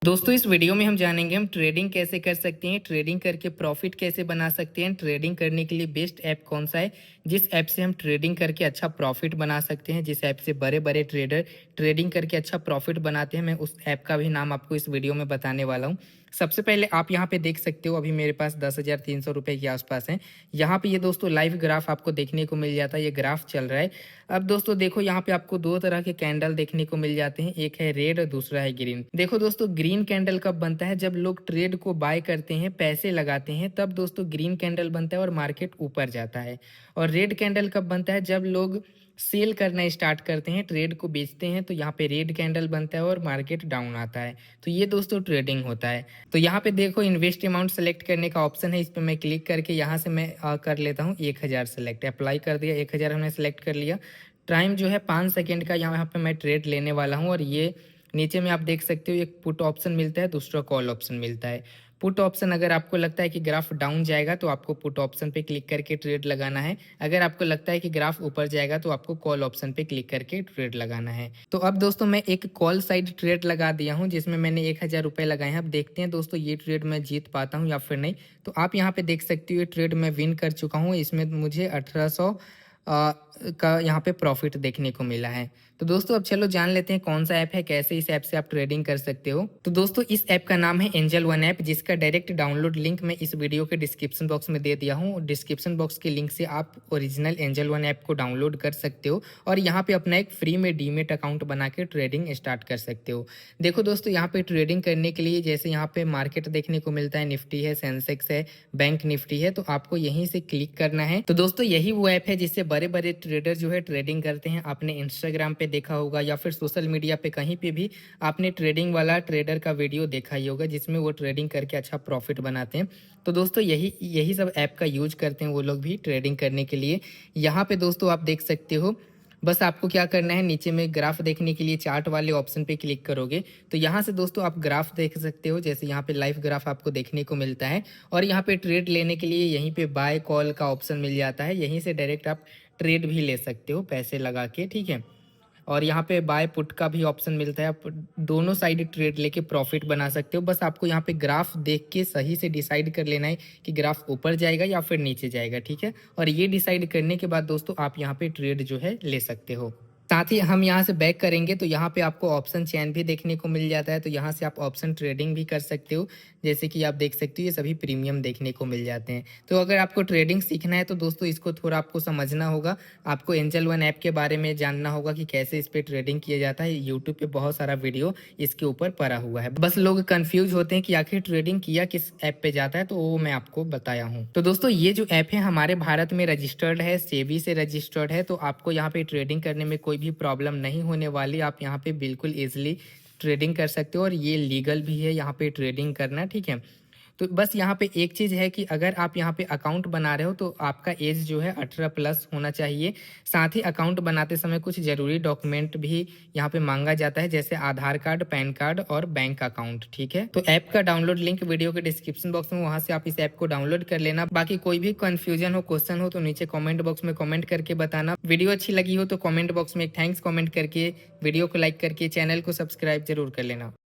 दोस्तों इस वीडियो में हम जानेंगे हम ट्रेडिंग कैसे कर सकते हैं, ट्रेडिंग करके प्रॉफिट कैसे बना सकते हैं, ट्रेडिंग करने के लिए बेस्ट ऐप कौन सा है, जिस ऐप से हम ट्रेडिंग करके अच्छा प्रॉफिट बना सकते हैं, जिस ऐप से बड़े बड़े ट्रेडर ट्रेडिंग करके अच्छा प्रॉफिट बनाते हैं। मैं उस ऐप का भी नाम आपको इस वीडियो में बताने वाला हूँ। सबसे पहले आप यहाँ पे देख सकते हो, अभी मेरे पास 10,300 रुपये के आसपास हैं। यहाँ पे ये दोस्तों लाइव ग्राफ आपको देखने को मिल जाता है, ये ग्राफ चल रहा है। अब दोस्तों देखो, यहाँ पे आपको दो तरह के कैंडल देखने को मिल जाते हैं, एक है रेड और दूसरा है ग्रीन। देखो दोस्तों, ग्रीन कैंडल कब बनता है? जब लोग ट्रेड को बाय करते हैं, पैसे लगाते हैं, तब दोस्तों ग्रीन कैंडल बनता है और मार्केट ऊपर जाता है। और रेड कैंडल कब बनता है? जब लोग सेल करना स्टार्ट करते हैं, ट्रेड को बेचते हैं, तो यहाँ पे रेड कैंडल बनता है और मार्केट डाउन आता है। तो ये दोस्तों ट्रेडिंग होता है। तो यहाँ पे देखो, इन्वेस्ट अमाउंट सेलेक्ट करने का ऑप्शन है, इस पर मैं क्लिक करके यहाँ से मैं कर लेता हूँ 1000 सेलेक्ट। अप्लाई कर दिया, 1000 हमने सेलेक्ट कर लिया। टाइम जो है 5 सेकेंड का यहाँ पे मैं ट्रेड लेने वाला हूँ। और ये नीचे में आप देख सकते हो, एक पुट ऑप्शन मिलता है, दूसरा कॉल ऑप्शन मिलता है। पुट ऑप्शन, अगर आपको लगता है कि ग्राफ डाउन जाएगा तो आपको पुट ऑप्शन पे क्लिक करके ट्रेड लगाना है। अगर आपको लगता है कि ग्राफ ऊपर जाएगा तो आपको कॉल ऑप्शन पे क्लिक करके ट्रेड लगाना है। तो अब दोस्तों मैं एक कॉल साइड ट्रेड लगा दिया हूं, जिसमें मैंने 1000 रुपये लगाए हैं। अब देखते हैं दोस्तों ये ट्रेड मैं जीत पाता हूं या फिर नहीं। तो आप यहाँ पे देख सकते हो, ये ट्रेड मैं विन कर चुका हूँ। इसमें मुझे 1800 का यहाँ पे प्रॉफिट देखने को मिला है। तो दोस्तों अब चलो जान लेते हैं कौन सा ऐप है, कैसे इस ऐप से आप ट्रेडिंग कर सकते हो। तो दोस्तों इस ऐप का नाम है एंजल वन ऐप, जिसका डायरेक्ट डाउनलोड लिंक मैं इस वीडियो के डिस्क्रिप्शन बॉक्स में दे दिया हूँ। डिस्क्रिप्शन बॉक्स के लिंक से आप ओरिजिनल एंजल वन ऐप को डाउनलोड कर सकते हो और यहाँ पे अपना एक फ्री में डीमेट अकाउंट बना के ट्रेडिंग स्टार्ट कर सकते हो। देखो दोस्तों, यहाँ पे ट्रेडिंग करने के लिए जैसे यहाँ पे मार्केट देखने को मिलता है, निफ्टी है, सेंसेक्स है, बैंक निफ्टी है, तो आपको यहीं से क्लिक करना है। तो दोस्तों यही वो ऐप है जिससे बड़े बड़े ट्रेडर जो है ट्रेडिंग करते हैं। आपने इंस्टाग्राम पे देखा होगा या फिर सोशल मीडिया पे कहीं पे भी आपने ट्रेडिंग वाला ट्रेडर का वीडियो देखा ही होगा, जिसमें वो ट्रेडिंग करके अच्छा प्रॉफिट बनाते हैं। तो दोस्तों यही सब ऐप का यूज करते हैं वो लोग भी ट्रेडिंग करने के लिए। यहाँ पे दोस्तों आप देख सकते हो, बस आपको क्या करना है, नीचे में ग्राफ देखने के लिए चार्ट वाले ऑप्शन पे क्लिक करोगे तो यहाँ से दोस्तों आप ग्राफ देख सकते हो। जैसे यहाँ पे लाइव ग्राफ आपको देखने को मिलता है और यहाँ पे ट्रेड लेने के लिए यहीं पे बाय कॉल का ऑप्शन मिल जाता है। यहीं से डायरेक्ट आप ट्रेड भी ले सकते हो पैसे लगा के, ठीक है। और यहाँ पे बाय पुट का भी ऑप्शन मिलता है, आप दोनों साइड ट्रेड लेके प्रॉफिट बना सकते हो। बस आपको यहाँ पे ग्राफ देख के सही से डिसाइड कर लेना है कि ग्राफ ऊपर जाएगा या फिर नीचे जाएगा, ठीक है। और ये डिसाइड करने के बाद दोस्तों आप यहाँ पे ट्रेड जो है ले सकते हो। साथ ही हम यहाँ से बैक करेंगे तो यहाँ पे आपको ऑप्शन चैन भी देखने को मिल जाता है। तो यहाँ से आप ऑप्शन ट्रेडिंग भी कर सकते हो। जैसे कि आप देख सकते हो, ये सभी प्रीमियम देखने को मिल जाते हैं। तो अगर आपको ट्रेडिंग सीखना है तो दोस्तों इसको थोड़ा आपको समझना होगा। आपको एंजल वन ऐप के बारे में जानना होगा कि कैसे इस पर ट्रेडिंग किया जाता है। यूट्यूब पे बहुत सारा वीडियो इसके ऊपर पड़ा हुआ है। बस लोग कंफ्यूज होते हैं कि आखिर ट्रेडिंग किया किस ऐप पे जाता है, तो वो मैं आपको बताया हूँ। तो दोस्तों ये जो ऐप है हमारे भारत में रजिस्टर्ड है, सेबी से रजिस्टर्ड है। तो आपको यहाँ पे ट्रेडिंग करने में कोई भी प्रॉब्लम नहीं होने वाली। आप यहाँ पे बिल्कुल इजीली ट्रेडिंग कर सकते हो और ये लीगल भी है यहाँ पे ट्रेडिंग करना, ठीक है। तो बस यहाँ पे एक चीज़ है कि अगर आप यहाँ पे अकाउंट बना रहे हो तो आपका एज जो है 18 प्लस होना चाहिए। साथ ही अकाउंट बनाते समय कुछ ज़रूरी डॉक्यूमेंट भी यहाँ पे मांगा जाता है, जैसे आधार कार्ड, पैन कार्ड और बैंक अकाउंट, ठीक है। तो ऐप का डाउनलोड लिंक वीडियो के डिस्क्रिप्शन बॉक्स में, वहाँ से आप इस ऐप को डाउनलोड कर लेना। बाकी कोई भी कन्फ्यूजन हो, क्वेश्चन हो तो नीचे कॉमेंट बॉक्स में कॉमेंट करके बताना। वीडियो अच्छी लगी हो तो कॉमेंट बॉक्स में एक थैंक्स कॉमेंट करके, वीडियो को लाइक करके चैनल को सब्सक्राइब जरूर कर लेना।